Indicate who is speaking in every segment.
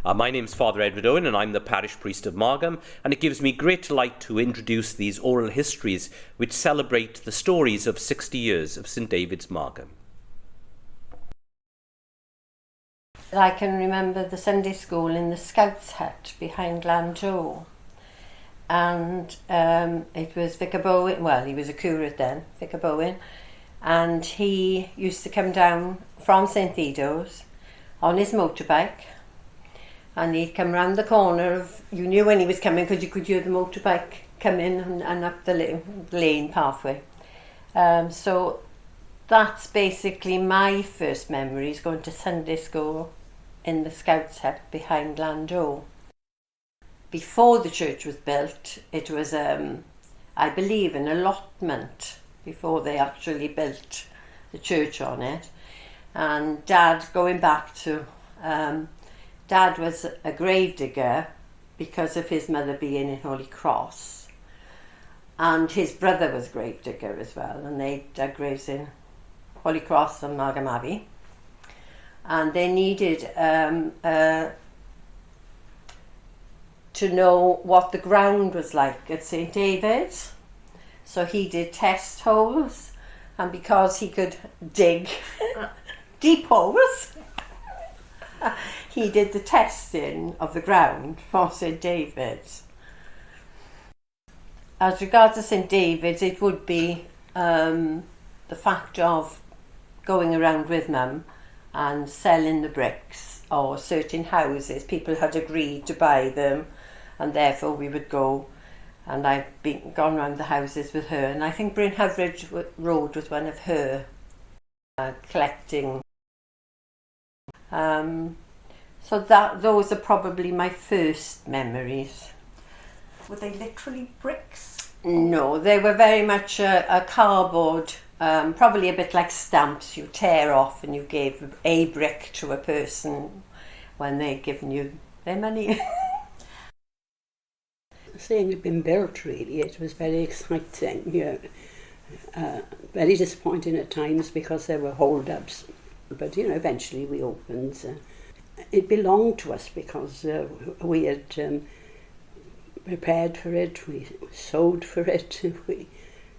Speaker 1: My name's Father Edward Owen and I'm the parish priest of Margam, and it gives me great delight to introduce these oral histories which celebrate the stories of 60 years of St David's Margam.
Speaker 2: I can remember the Sunday school in the Scouts hut behind Glanjo, and it was Vicar Bowen, well, he was a curate then, Vicar Bowen, and he used to come down from St Theodore's on his motorbike, and he'd come round the corner of, you knew when he was coming because you could hear the motorbike come in and up the lane pathway. So that's basically my first memories, going to Sunday school in the Scouts hut behind Glanjo. Before the church was built, it was, I believe, an allotment before they actually built the church on it. And Dad, going back to, Dad was a gravedigger because of his mother being in Holy Cross, and his brother was a gravedigger as well, and they dug graves in Holy Cross and Margam Abbey, and they needed to know what the ground was like at St David's, so he did test holes, and because he could dig deep holes, he did the testing of the ground for St David's. As regards to St David's, it would be the fact of going around with Mum and selling the bricks, or certain houses, people had agreed to buy them, and therefore we would go, and I've gone round the houses with her, and I think Bryn Hyfryd Road was one of her collecting. So those are probably my first memories.
Speaker 3: Were they literally bricks?
Speaker 2: No, they were very much a cardboard, probably a bit like stamps you tear off, and you gave a brick to a person when they'd given you their money.
Speaker 4: Seeing it been built, really, it was very exciting. Very disappointing at times because there were hold-ups, but eventually we opened. It belonged to us because we had prepared for it, we sewed for it, we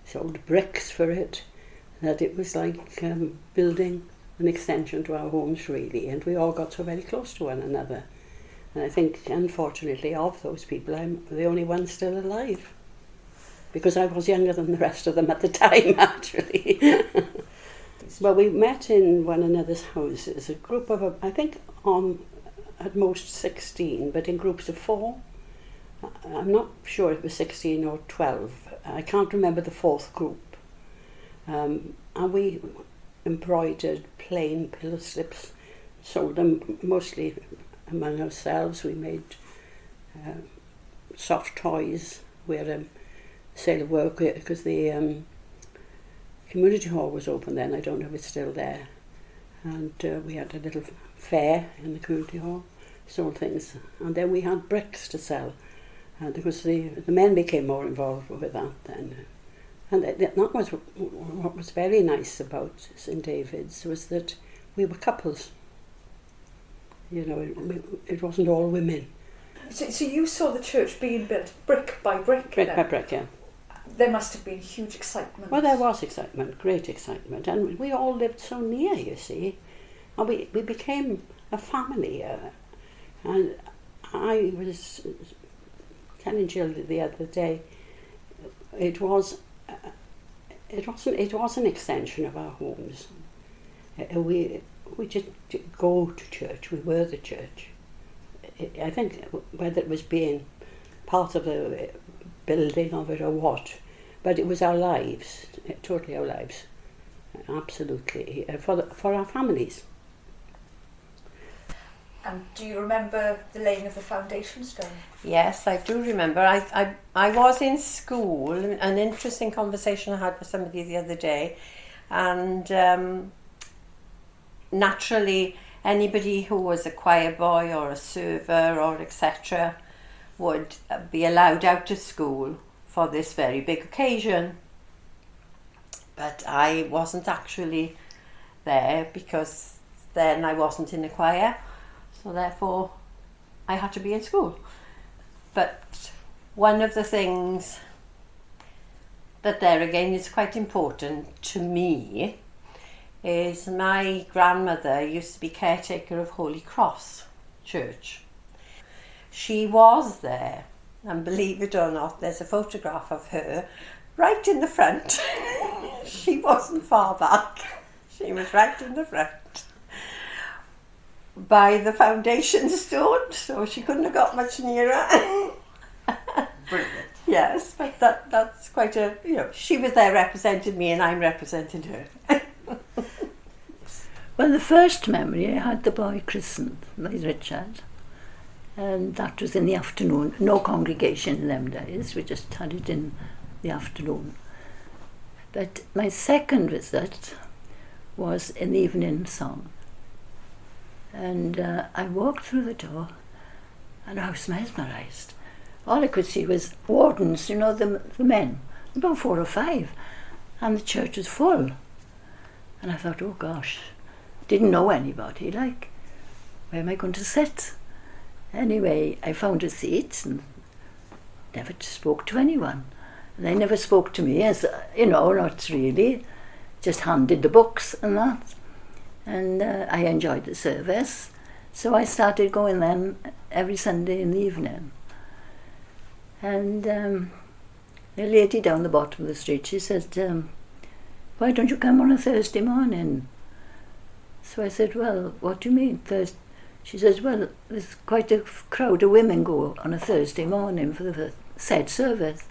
Speaker 4: sold bricks for it, that it was like building an extension to our homes, really, and we all got so very close to one another. And I think, unfortunately, of those people, I'm the only one still alive, because I was younger than the rest of them at the time, actually. Well, we met in one another's houses, a group of, I think, at most 16, but in groups of 4. I'm not sure it was 16 or 12. I can't remember the 4th group. And we embroidered plain pillow slips, sold them mostly among ourselves. We made soft toys. We had a sale of work because the community hall was open then. I don't know if it's still there. And we had a little fair in the community hall, sold things. And then we had bricks to sell. Because the men became more involved with that then. And that was what was very nice about St David's, was that we were couples. It wasn't all women.
Speaker 3: So you saw the church being built brick by brick?
Speaker 4: Brick by brick, yeah.
Speaker 3: There must have been huge excitement.
Speaker 4: Well, there was excitement, great excitement. And we all lived so near, you see. And we became a family. And I was telling Jill the other day, it was an extension of our homes. We just go to church. We were the church. I think whether it was being part of the building of it or what, but it was our lives, totally our lives, absolutely, for our families.
Speaker 3: And do you remember the laying of the foundation stone?
Speaker 2: Yes, I do remember. I was in school, an interesting conversation I had with somebody the other day, and naturally anybody who was a choir boy or a server or etc. would be allowed out of school for this very big occasion. But I wasn't actually there because then I wasn't in the choir. So therefore I had to be in school. But one of the things that there again is quite important to me is my grandmother used to be caretaker of Holy Cross Church. She was there, and believe it or not, there's a photograph of her right in the front. She wasn't far back. She was right in the front by the foundation stone, so she couldn't have got much nearer.
Speaker 5: Brilliant.
Speaker 2: Yes, but that's quite a, she was there representing me and I'm representing her.
Speaker 6: Well, the first memory, I had the boy christened by Richard, and that was in the afternoon. No congregation in them days, we just had it in the afternoon. But my second visit was in the evening song. And I walked through the door and I was mesmerised. All I could see was wardens, the men, about 4 or 5, and the church was full. And I thought, oh gosh, didn't know anybody, where am I going to sit? Anyway, I found a seat and never spoke to anyone. And they never spoke to me, as not really, just handed the books and that. And I enjoyed the service, so I started going then every Sunday in the evening. And a lady down the bottom of the street, she said, why don't you come on a Thursday morning? So I said, well, what do you mean Thursday? She says, well, there's quite a crowd of women go on a Thursday morning for the said service.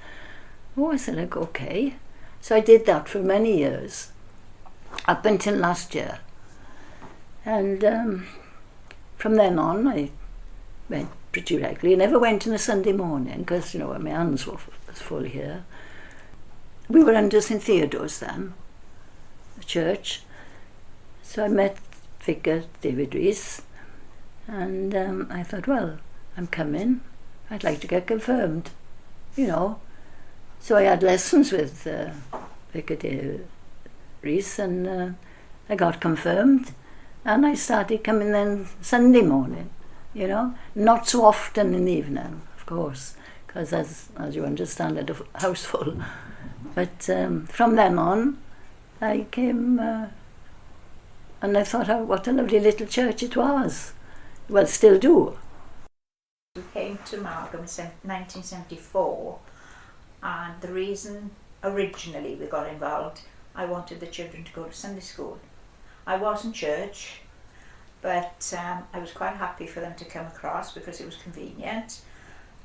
Speaker 6: Oh, I said, okay. So I did that for many years, up until last year. And from then on, I went pretty regularly. I never went on a Sunday morning because, my hands was full here. We were under St Theodore's then, the church. So I met Vicar David Rees, and I thought, well, I'm coming. I'd like to get confirmed, So I had lessons with Vicar David Rees, and I got confirmed. And I started coming then Sunday morning, not so often in the evening, of course, because as you understand, I had a house full. But from then on, I came, and I thought, oh, what a lovely little church it was. Well, still do.
Speaker 5: We came to Margam in 1974, and the reason originally we got involved, I wanted the children to go to Sunday school. I wasn't church, but I was quite happy for them to come across because it was convenient.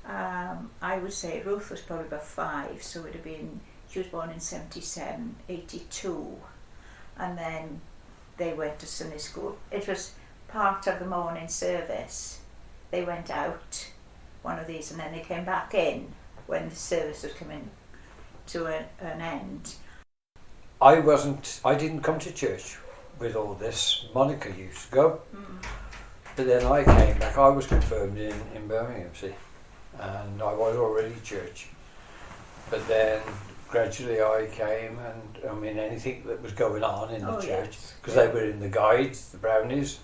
Speaker 5: I would say Ruth was probably about 5, so it would have been, she was born in 77, 82, and then they went to Sunday school. It was part of the morning service. They went out, one of these, and then they came back in when the service was coming to an end.
Speaker 7: I didn't come to church with all this. Monica used to go, but then I came back. I was confirmed in Birmingham, see, and I was already church. But then gradually I came, and anything that was going on in the church, because they were in the guides, the brownies.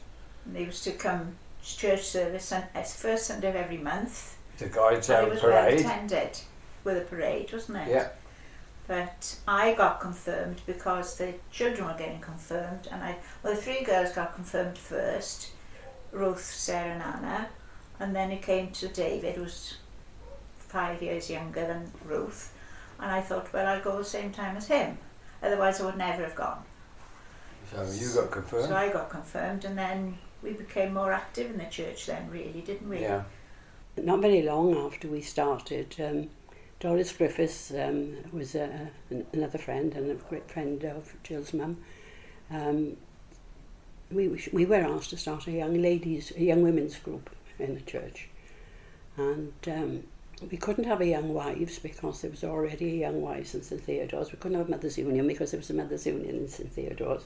Speaker 7: And
Speaker 5: they used to come to church service, and it's first Sunday of every month.
Speaker 7: The guides out parade.
Speaker 5: It was well attended with a parade, wasn't it?
Speaker 7: Yeah.
Speaker 5: But I got confirmed because the children were getting confirmed, and the 3 girls got confirmed first, Ruth, Sarah and Anna, and then it came to David, who was 5 years younger than Ruth, and I thought, well, I'll go the same time as him, otherwise I would never have gone.
Speaker 7: So you got confirmed?
Speaker 5: So I got confirmed, and then we became more active in the church then, really, didn't we?
Speaker 7: Yeah.
Speaker 4: Not very long after we started, Doris Griffiths was another friend and a great friend of Jill's mum. We were asked to start a young women's group in the church, and we couldn't have a young wives because there was already a young wives in St Theodore's. We couldn't have a Mothers' Union because there was a Mothers' Union in St Theodore's.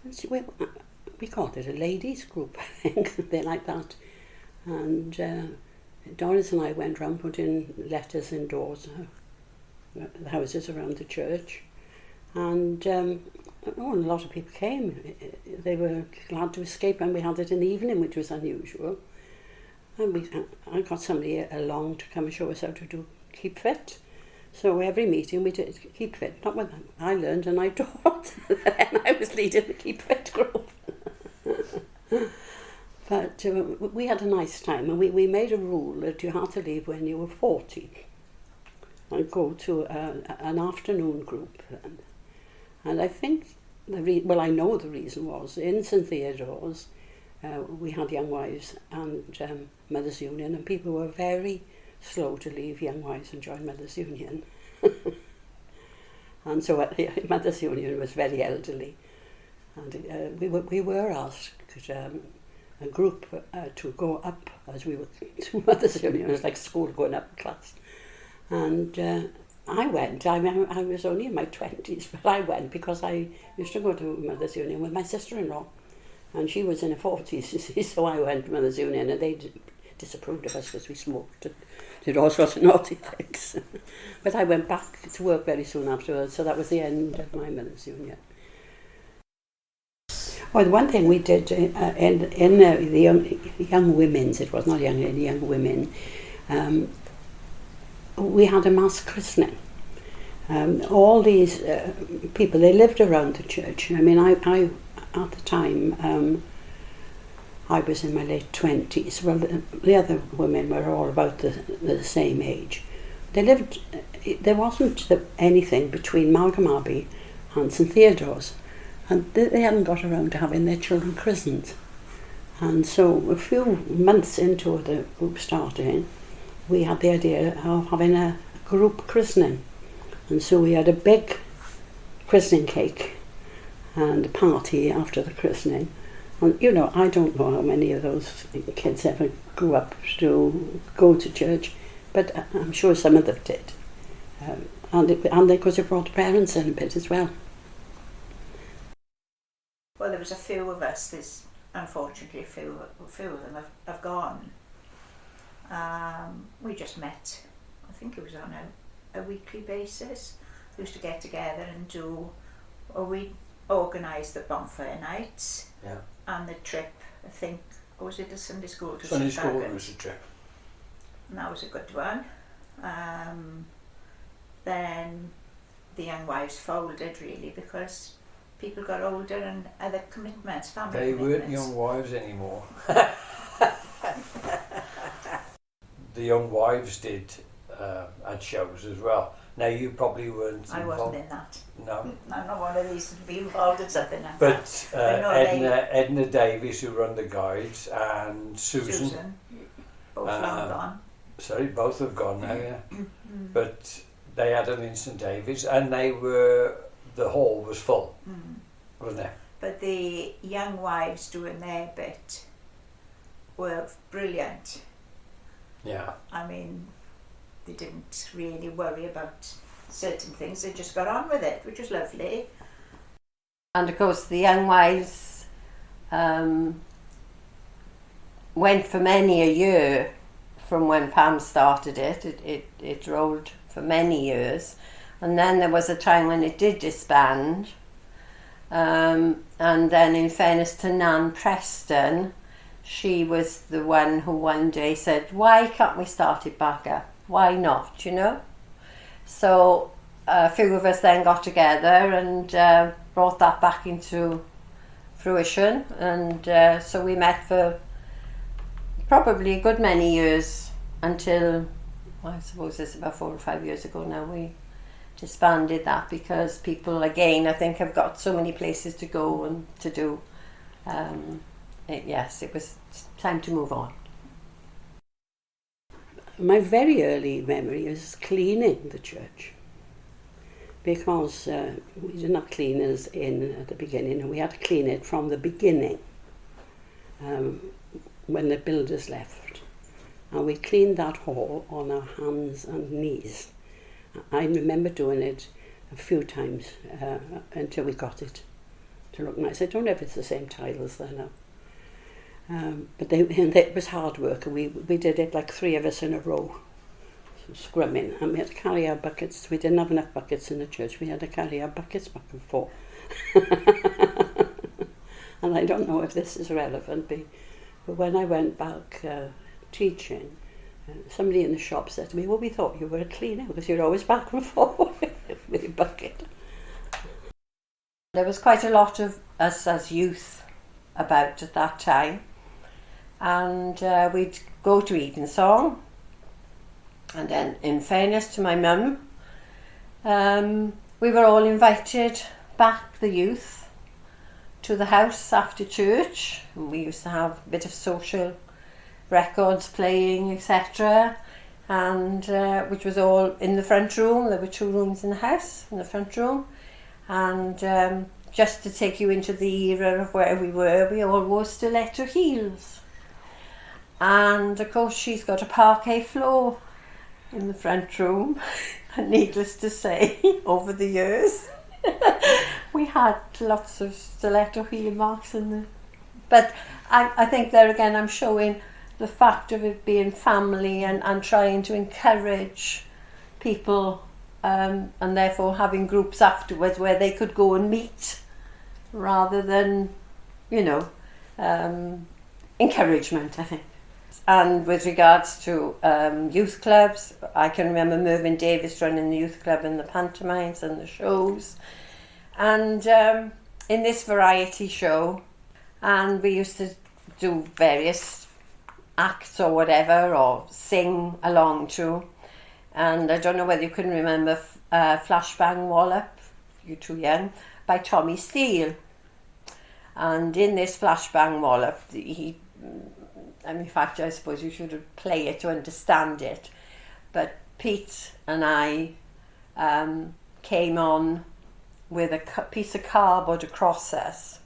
Speaker 4: And so we called it a ladies' group, I think, something like that. And Doris and I went round putting letters in doors, the houses around the church, and a lot of people came. They were glad to escape, and we had it in the evening, which was unusual. And I got somebody along to come and show us how to do keep fit. So every meeting we did keep fit. Not with them. I learned and I taught. And I was leading the keep fit group. But we had a nice time, and we made a rule that you had to leave when you were 40 and go to an afternoon group. And I think, I know the reason was, in St Theodore's, we had Young Wives and Mothers Union, and people were very slow to leave Young Wives and join Mothers Union. And so Mothers Union was very elderly. And we were asked, a group, to go up as we were to Mothers Union. It was like school going up in class. And I went. I was only in my 20s, but I went because I used to go to Mothers Union with my sister-in-law. And she was in her 40s, you see, so I went to Mothers Union, and they disapproved of us because we smoked and did all sorts of naughty things. But I went back to work very soon afterwards, so that was the end of my Mothers Union. Well, the one thing we did in the young women's, it was not young, in young women, we had a mass christening. All these people, they lived around the church. I mean, I at the time, I was in my late 20s. Well, the other women were all about the same age. They lived, there wasn't anything between Margam Abbey and St Theodore's. And they hadn't got around to having their children christened. And so a few months into the group starting, we had the idea of having a group christening. And so we had a big christening cake and a party after the christening. And, you know, I don't know how many of those kids ever grew up to go to church, but I'm sure some of them did. And because it brought parents in a bit as well.
Speaker 5: Well, there was a few of us. There's unfortunately a few of them have gone. We just met. I think it was on a weekly basis. We used to get together and we organised the bonfire nights.
Speaker 7: Yeah.
Speaker 5: And the trip. I think, or was it the Sunday school to
Speaker 7: Sunday
Speaker 5: St
Speaker 7: school
Speaker 5: Albans?
Speaker 7: was a trip.
Speaker 5: And that was a good one. Then the Young Wives folded really because people got older and other commitments, family
Speaker 7: They
Speaker 5: commitments.
Speaker 7: weren't Young Wives anymore. The Young Wives had shows as well. Now you probably weren't
Speaker 5: I
Speaker 7: involved.
Speaker 5: wasn't in that.
Speaker 7: No.
Speaker 5: I'm not one of these to be involved in something like
Speaker 7: But
Speaker 5: that. No,
Speaker 7: Edna Davies, who run the guides, and Susan.
Speaker 5: Both long gone.
Speaker 7: Sorry, both have gone now, yeah. But they had them in St Davies, and the hall was full, wasn't it?
Speaker 5: But the Young Wives doing their bit were brilliant.
Speaker 7: Yeah.
Speaker 5: I mean, they didn't really worry about certain things, they just got on with it, which was lovely.
Speaker 2: And of course the Young Wives went for many a year from when Pam started it. It rolled for many years. And then there was a time when it did disband. And then in fairness to Nan Preston, she was the one who one day said, why can't we start it back up? Why not, you know? So a few of us then got together and brought that back into fruition. And so we met for probably a good many years until, I suppose it's about 4 or 5 years ago now, we disbanded that because people, again, I think have got so many places to go and to do. Yes, it was time to move on.
Speaker 4: My very early memory is cleaning the church, because we didn't have cleaners in at the beginning, and we had to clean it from the beginning when the builders left. And we cleaned that hall on our hands and knees. I remember doing it a few times until we got it to look nice. I don't know if it's the same tiles there now. But it was hard work, and we did it like 3 of us in a row, scrumming, and we had to carry our buckets. We didn't have enough buckets in the church. We had to carry our buckets back and forth. And I don't know if this is relevant, but when I went back teaching, somebody in the shop said to me, well, we thought you were a cleaner because you're always back and forth with your bucket.
Speaker 2: There was quite a lot of us as youth about at that time, and we'd go to Evensong, and then in fairness to my mum, we were all invited back, the youth, to the house after church, and we used to have a bit of social records playing, etc., and which was all in the front room. There were 2 rooms in the house, in the front room, and just to take you into the era of where we were, we all wore stiletto heels, and of course she's got a parquet floor in the front room, and needless to say, over the years we had lots of stiletto heel marks in the... But I think there again I'm showing the fact of it being family and trying to encourage people, and therefore having groups afterwards where they could go and meet rather than, you know, encouragement, I think. And with regards to youth clubs, I can remember Mervyn Davis running the youth club and the pantomimes and the shows. And in this variety show, and we used to do various acts or whatever, or sing along to. And I don't know whether you can remember Flashbang Wallop, you're too young, by Tommy Steele. And in this Flashbang Wallop, in fact, I suppose you should play it to understand it. But Pete and I came on with a piece of cardboard across us,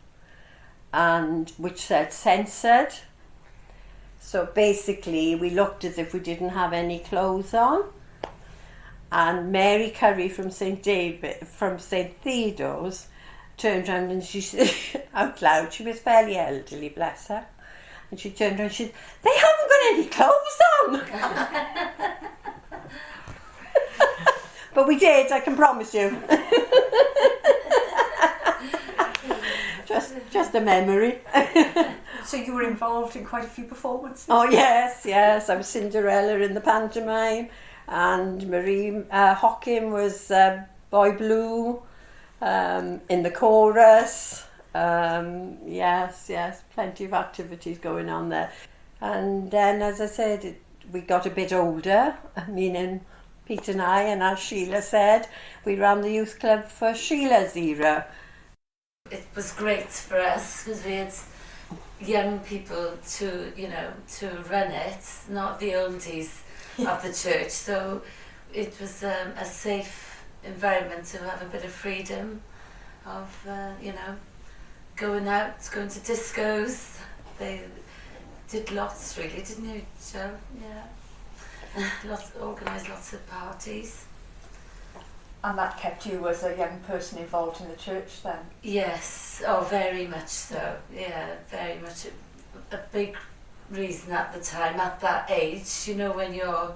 Speaker 2: and which said censored. So basically, we looked as if we didn't have any clothes on. And Mary Curry from St. Theodore's turned around and she said out loud, she was fairly elderly, bless her, and she turned around and she said, "They haven't got any clothes on." But we did, I can promise you. just a memory.
Speaker 3: So you were involved in quite a few performances?
Speaker 2: Oh yes, I was Cinderella in the pantomime, and Marie Hockin was Boy Blue in the chorus. Yes, plenty of activities going on there. And then, as I said, we got a bit older, meaning Pete and I, and as Sheila said, we ran the youth club for Sheila's era.
Speaker 8: It was great for us because we had young people to run it, not the oldies of the church. So it was a safe environment to have a bit of freedom of, going out, going to discos. They did lots, really, didn't you, Jo? Yeah. Organised lots of parties.
Speaker 3: And that kept you as a young person involved in the church then?
Speaker 8: Yes, oh, very much so. Yeah, very much a big reason at the time, at that age, when you're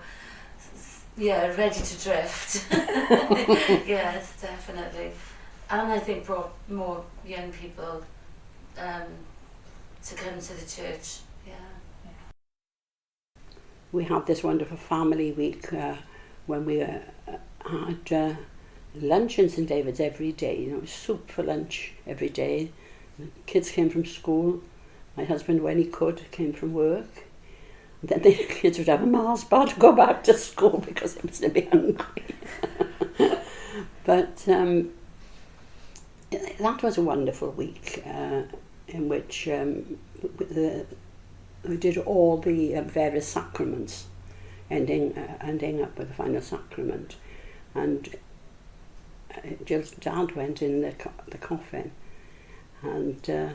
Speaker 8: ready to drift. Yes, definitely. And I think brought more young people to come to the church. Yeah.
Speaker 4: We had this wonderful family week when we had lunch in St David's every day, soup for lunch every day. The kids came from school. My husband, when he could, came from work. And then the kids would have a Mars bar to go back to school because they was a bit hungry. But that was a wonderful week in which we did all the various sacraments, ending up with the final sacrament. And Jill's dad went in the coffin, and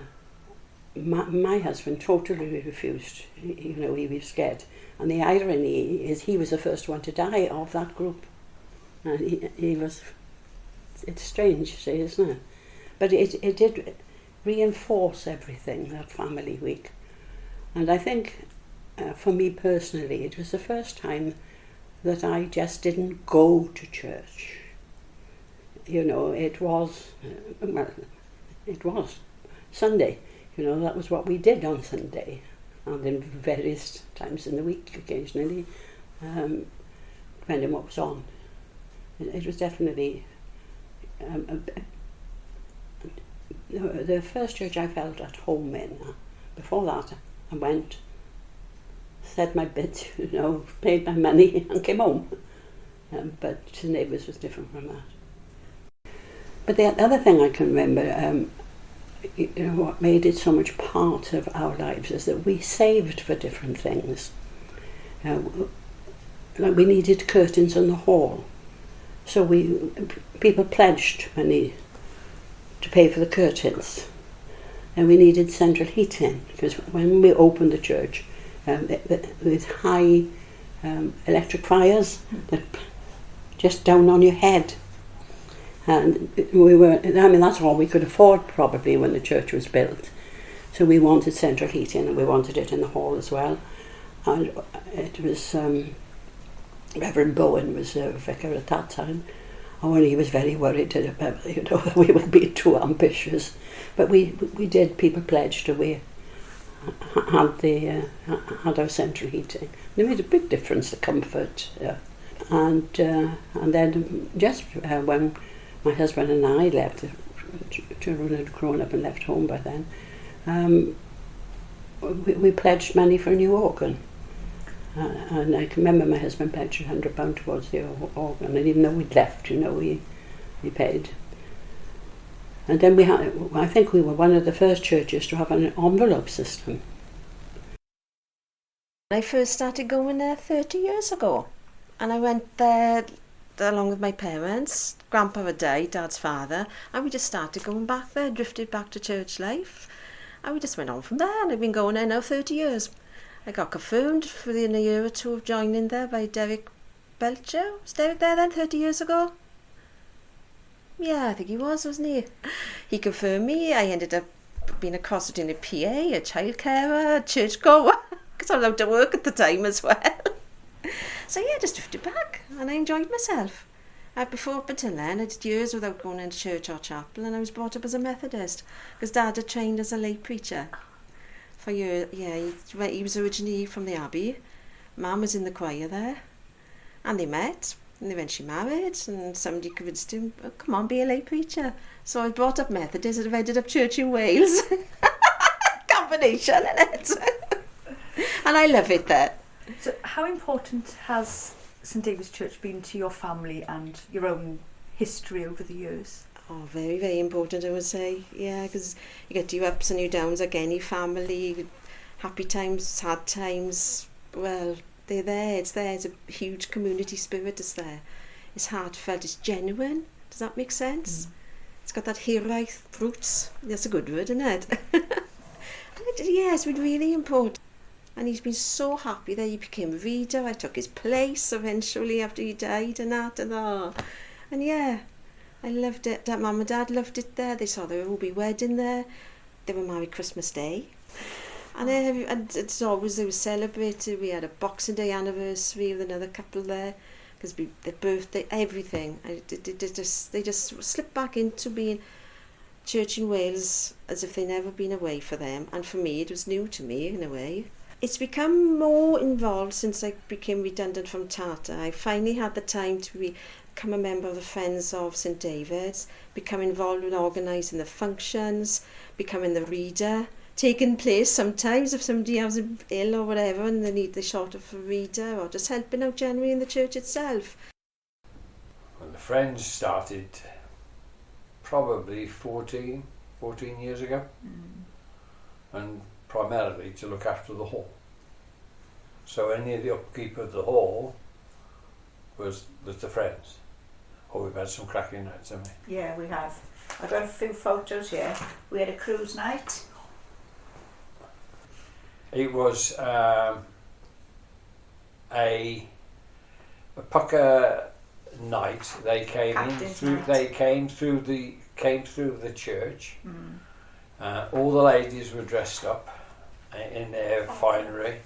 Speaker 4: my husband totally refused. He was scared. And the irony is he was the first one to die of that group. And he was, it's strange to say, isn't it? But it did reinforce everything, that family week. And I think for me personally, it was the first time that I just didn't go to church. It was Sunday. That was what we did on Sunday. and in various times in the week occasionally, depending what was on. It was definitely the first church I felt at home in. Before that, I went, said my bit, paid my money and came home. But St David's was different from that. But the other thing I can remember, what made it so much part of our lives is that we saved for different things. Like we needed curtains in the hall, so people pledged money to pay for the curtains, and we needed central heating because when we opened the church, with high electric fires that just down on your head. And that's all we could afford probably when the church was built. So we wanted central heating, and we wanted it in the hall as well. And it was, Reverend Bowen was a vicar at that time. And he was very worried about, that we were being too ambitious. But we did, people pledged to, we had our central heating. And it made a big difference, the comfort. And then just when my husband and I left, children had grown up and left home by then, we pledged money for a new organ. And I can remember my husband pledged £100 towards the organ, and even though we'd left, he paid. And then I think we were one of the first churches to have an envelope system.
Speaker 9: I first started going there 30 years ago, and I went there along with my parents. Grandpa had died, Dad's father, and we just started going back there, drifted back to church life, and we just went on from there, and I've been going there now 30 years. I got confirmed within a year or two of joining there by Derek Belcher. Was Derek there then 30 years ago? Yeah, I think he was, wasn't he? He confirmed me. I ended up being accosted in a PA, a childcarer, a churchgoer, because I was out to work at the time as well. So yeah, I just drifted back, and I enjoyed myself. Before, up until then, I did years without going into church or chapel, and I was brought up as a Methodist, because Dad had trained as a lay preacher. For years, yeah, he was originally from the Abbey. Mum was in the choir there, and they met, and they eventually married, and somebody convinced him, oh, come on, be a lay preacher. So I was brought up Methodist, and I've ended up church in Wales. Combination, isn't it? And I love it there.
Speaker 3: So how important has St David's Church been to your family and your own history over the years?
Speaker 9: Oh, very, very important, I would say. Yeah, because you get your ups and your downs like any family. Happy times, sad times. Well, they're there. It's there. It's a huge community spirit. It's there. It's heartfelt. It's genuine. Does that make sense? It's got that hiraeth roots. That's a good word, isn't it? Yeah, it's been really important. And he's been so happy that he became a reader. I took his place eventually after he died and that and all. And yeah, I loved it. That Mum and Dad loved it there. They saw their Ruby wedding there. They were married Christmas Day. And it's always, they were celebrated. We had a Boxing Day anniversary with another couple there. Because their birthday, everything. They just slipped back into being church in Wales as if they'd never been away for them. And for me, it was new to me in a way. It's become more involved since I became redundant from Tata. I finally had the time to become a member of the Friends of St David's, become involved with organising the functions, becoming the reader, taking place sometimes if somebody else is ill or whatever and they need the short of a reader, or just helping out generally in the church itself.
Speaker 7: Well, the Friends started probably 14 years ago, and primarily to look after the hall. So any of the upkeep of the hall was the Friends. Oh, we've had some cracking nights, haven't we?
Speaker 5: Yeah, we have. I've got a few photos here. We had a cruise night.
Speaker 7: It was a pucker night. They came
Speaker 5: Captain's
Speaker 7: in through.
Speaker 5: night.
Speaker 7: They came through the church. All the ladies were dressed up in their finery,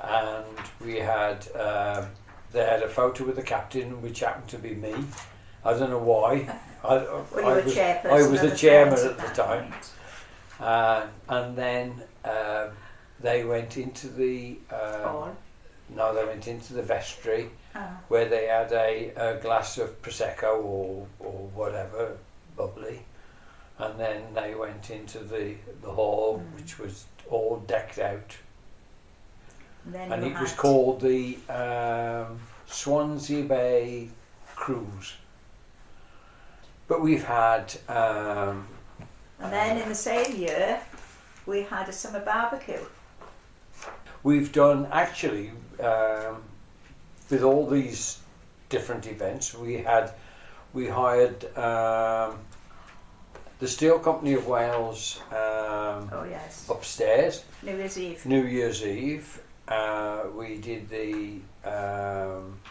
Speaker 7: and we had. They had a photo with the captain, which happened to be me. I don't know why. I was the chairman at the time. And then they went into the
Speaker 5: Hall.
Speaker 7: no, they went into the vestry
Speaker 5: Oh.
Speaker 7: where they had a glass of prosecco or whatever bubbly, and then they went into the hall, which was all decked out,
Speaker 5: Then
Speaker 7: and
Speaker 5: you
Speaker 7: it was
Speaker 5: had-
Speaker 7: called the Swansea Bay Cruise. But we've had
Speaker 5: And then in the same year, we had a summer barbecue.
Speaker 7: we've done actually with all these different events. We hired the Steel Company of Wales
Speaker 5: Oh yes.
Speaker 7: upstairs.
Speaker 5: New Year's Eve.
Speaker 7: New Year's Eve. We did the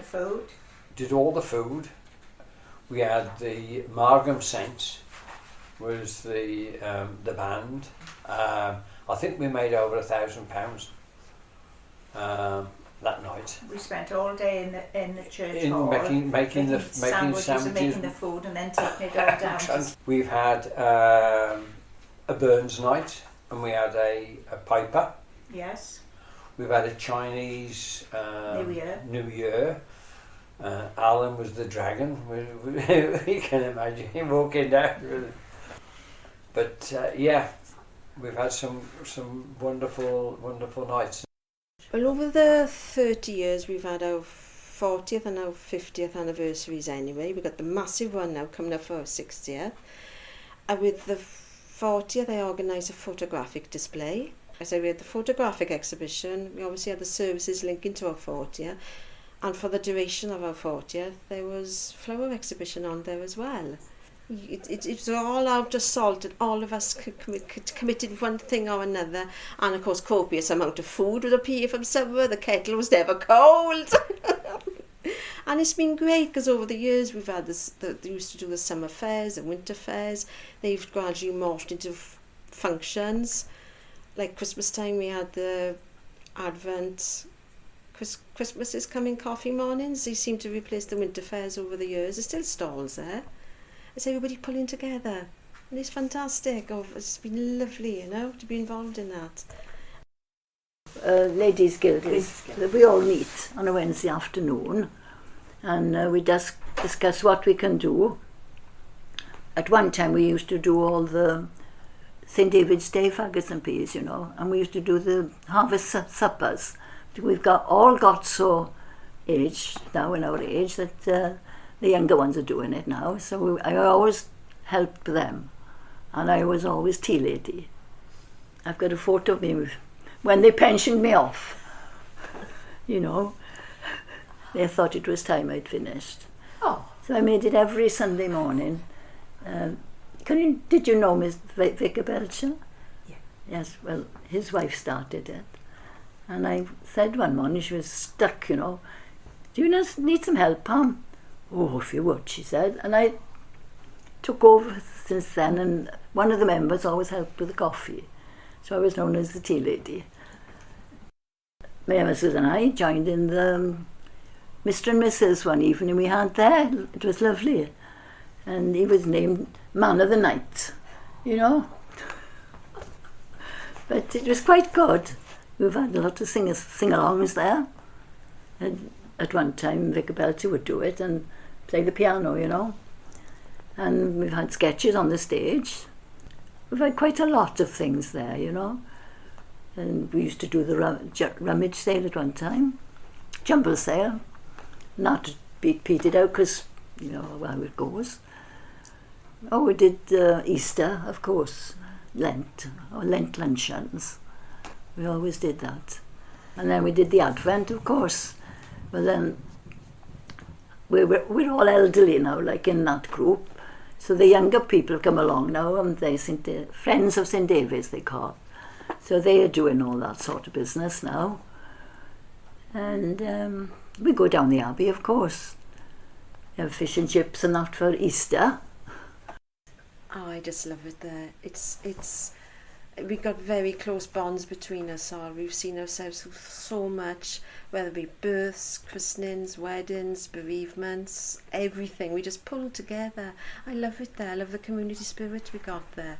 Speaker 5: food.
Speaker 7: did all the food. We had the Margam Saints was the band. I think we made over £1,000 that night.
Speaker 5: We spent all day in the church
Speaker 7: In
Speaker 5: hall
Speaker 7: making the
Speaker 5: sandwiches and making the food and then taking it all down.
Speaker 7: We've had a Burns night, and we had a piper.
Speaker 5: Yes.
Speaker 7: We've had a Chinese
Speaker 5: New Year.
Speaker 7: New Year. Alan was the dragon. You can imagine him walking down with it. But yeah, we've had some wonderful nights.
Speaker 9: Well, over the 30 years we've had our 40th and our 50th anniversaries anyway. We've got the massive one now coming up for our 60th. And with the 40th I organised a photographic display. As I read the photographic exhibition, we obviously had the services linking to our 40th. And for the duration of our 40th, there was flower exhibition on there as well. It was all out of salt, and all of us committed one thing or another. And of course, copious amount of food would appear from somewhere. The kettle was never cold. And it's been great because over the years we've had this. They used to do the summer fairs, the winter fairs. They've gradually morphed into functions. Like Christmas time, we had the Advent. Christmas is coming coffee mornings. They seem to replace the winter fairs over the years. There's still stalls there. It's everybody pulling together, and it's fantastic. It's been lovely, to be involved in that.
Speaker 6: Ladies Guild we all meet on a Wednesday afternoon, and we just discuss what we can do. At one time we used to do all the St. David's Day faggots and peas, and we used to do the harvest suppers. We've all got so aged now in our age that the younger ones are doing it now. So I always helped them, and I was always tea lady. I've got a photo of me when they pensioned me off. They thought it was time I'd finished.
Speaker 5: Oh.
Speaker 6: So I made it every Sunday morning. Did you know Miss Vicar Belcher?
Speaker 3: Yeah.
Speaker 6: Yes. Well, his wife started it. And I said one morning, she was stuck, do you need some help, Pam? Oh, if you would, she said. And I took over since then, and one of the members always helped with the coffee. So I was known as the tea lady. My missus and I joined in the Mr. and Mrs. one evening we had there. It was lovely. And he was named Man of the Night, But it was quite good. We've had a lot of sing-alongs there. And at one time, Vicar Belcher would do it and play the piano, And we've had sketches on the stage. We've had quite a lot of things there, And we used to do the rummage sale at one time, jumble sale. Not to be peated out because, how it goes. Oh, we did Easter, of course, Lent luncheons. We always did that. And then we did the Advent, of course. Well, then we're all elderly now, like in that group. So the younger people come along now, and they Friends of St. David's, they call. So they are doing all that sort of business now. And we go down the Abbey, of course. Have fish and chips and that for Easter.
Speaker 9: Oh, I just love it there. We got very close bonds between us all. We've seen ourselves through so much, whether it be births, christenings, weddings, bereavements, everything. We just pulled together. I love it there. I love the community spirit we got there.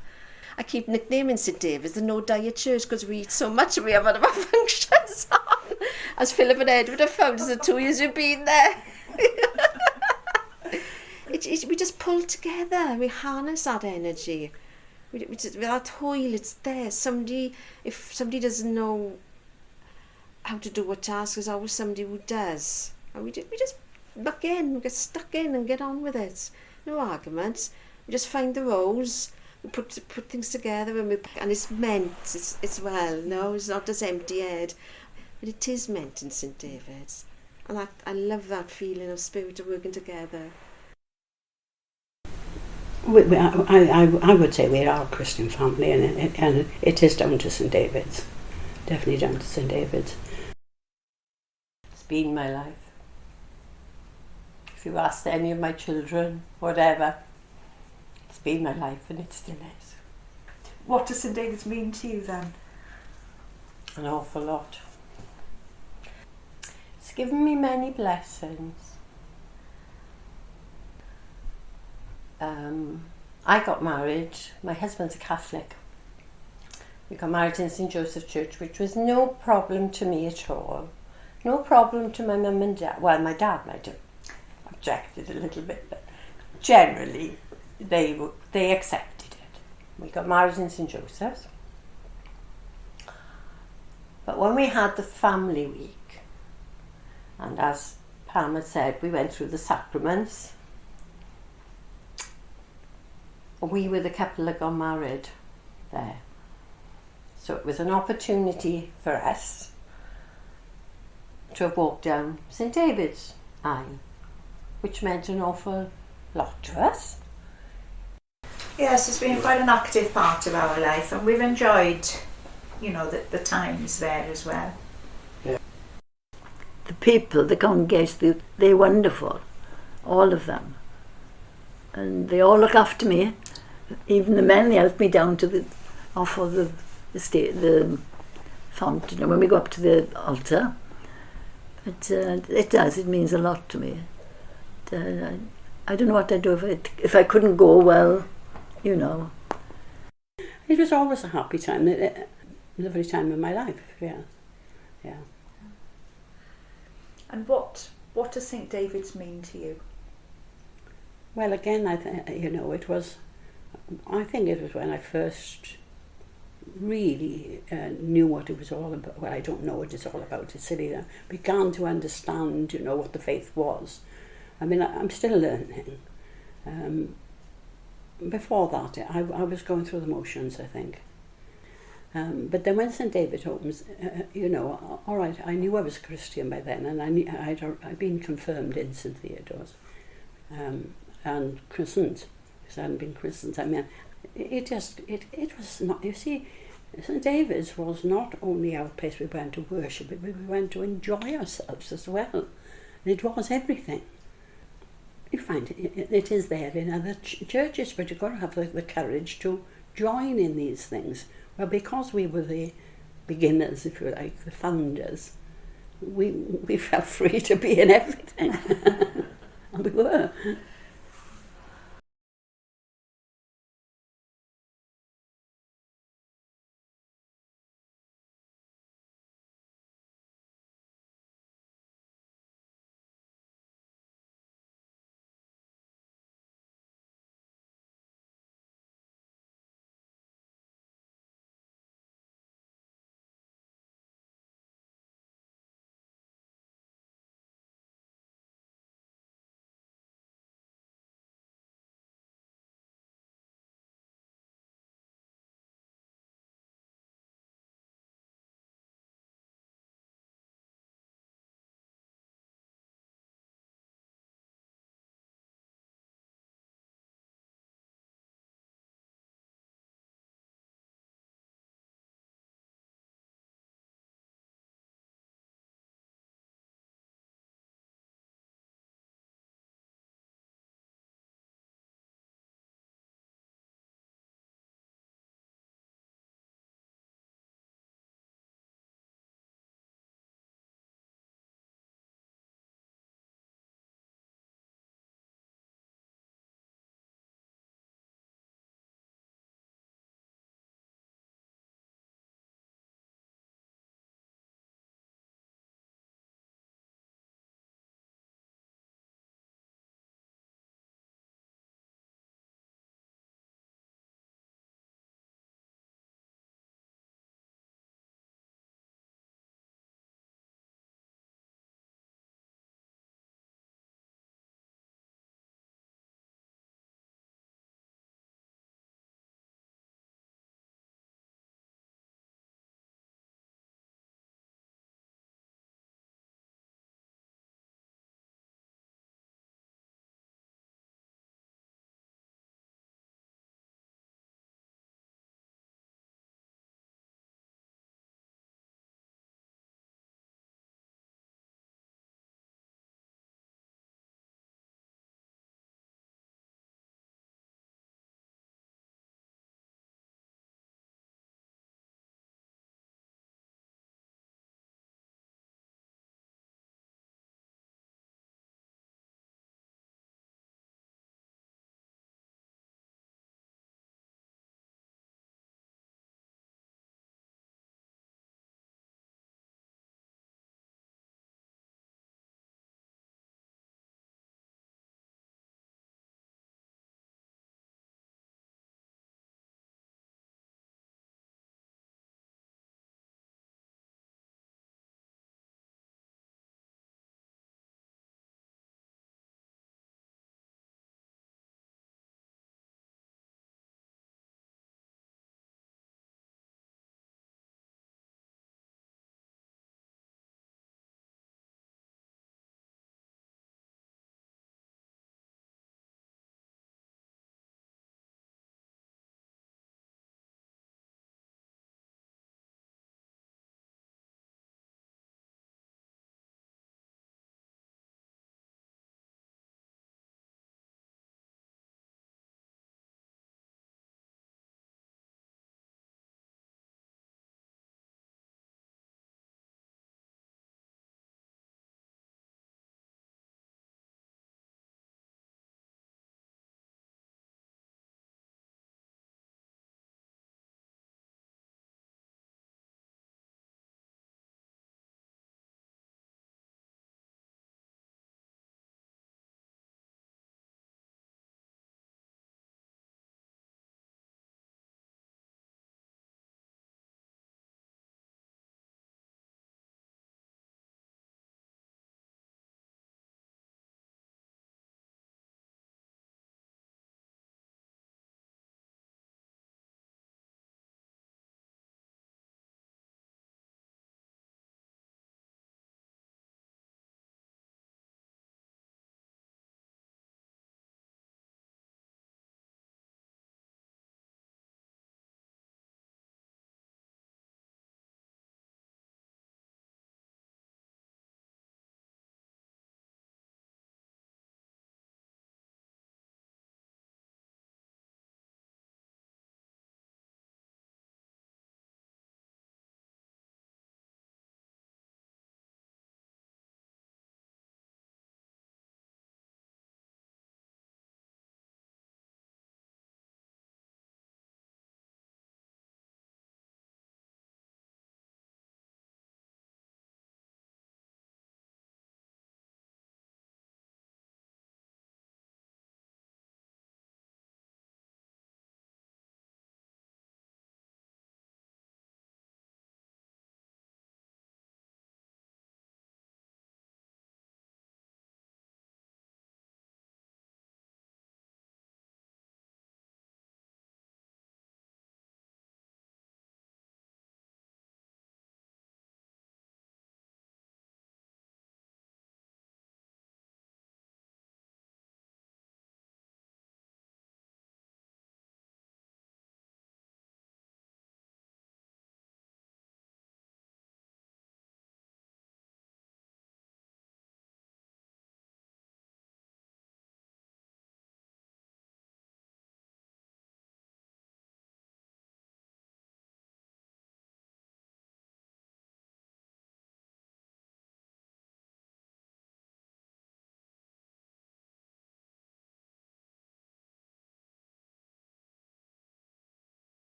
Speaker 9: I keep nicknaming St David's the No Diet Church because we eat so much and we have one of our functions on. As Philip and Edward have found us the 2 years we've been there. We just pull together, we harness that energy. With that toil, it's there. If somebody doesn't know how to do a task, there's always somebody who does. And we just muck in, we get stuck in and get on with it. No arguments. We just find the rows, we put things together, and it's meant. It's well. No, it's not just empty head, but it is meant in St David's, and I love that feeling of spirit of working together.
Speaker 4: I would say we are a Christian family, and it is down to St David's. Definitely down to St David's.
Speaker 2: It's been my life. If you asked any of my children, whatever, it's been my life and it still is.
Speaker 3: What does St David's mean to you then?
Speaker 2: An awful lot. It's given me many blessings. I got married, my husband's a Catholic. We got married in St Joseph's Church, which was no problem to me at all. No problem to my mum and dad. Well, my dad might have objected a little bit, but generally they accepted it. We got married in St Joseph's. But when we had the family week, and as Pam had said, we went through the sacraments. We were the couple that got married there. So it was an opportunity for us to have walked down St David's aisle, which meant an awful lot to us.
Speaker 5: Yes, it's been quite an active part of our life, and we've enjoyed, the times there as well.
Speaker 6: The people, the congregation, they're wonderful, all of them. And they all look after me. Even the men, they help me down to the fountain when we go up to the altar. But it means a lot to me. I don't know what I'd do if I couldn't go, well,
Speaker 4: It was always a happy time, a lovely time in my life, yeah.
Speaker 3: And what does St David's mean to you?
Speaker 4: Well, again, I think it was when I first really knew what it was all about. Well, I don't know what it's all about. It's silly. I began to understand, what the faith was. I mean, I'm still learning. Before that, I was going through the motions, I think. But then when St David opens, all right, I knew I was a Christian by then, and I'd been confirmed in St Theodore's. And christened, because I hadn't been christened. I mean, it was not, you see, St David's was not only our place we went to worship, but we went to enjoy ourselves as well. And it was everything. You find it is there in other churches, but you've got to have the courage to join in these things. Well, because we were the beginners, if you like, the founders, we felt free to be in everything. And we were.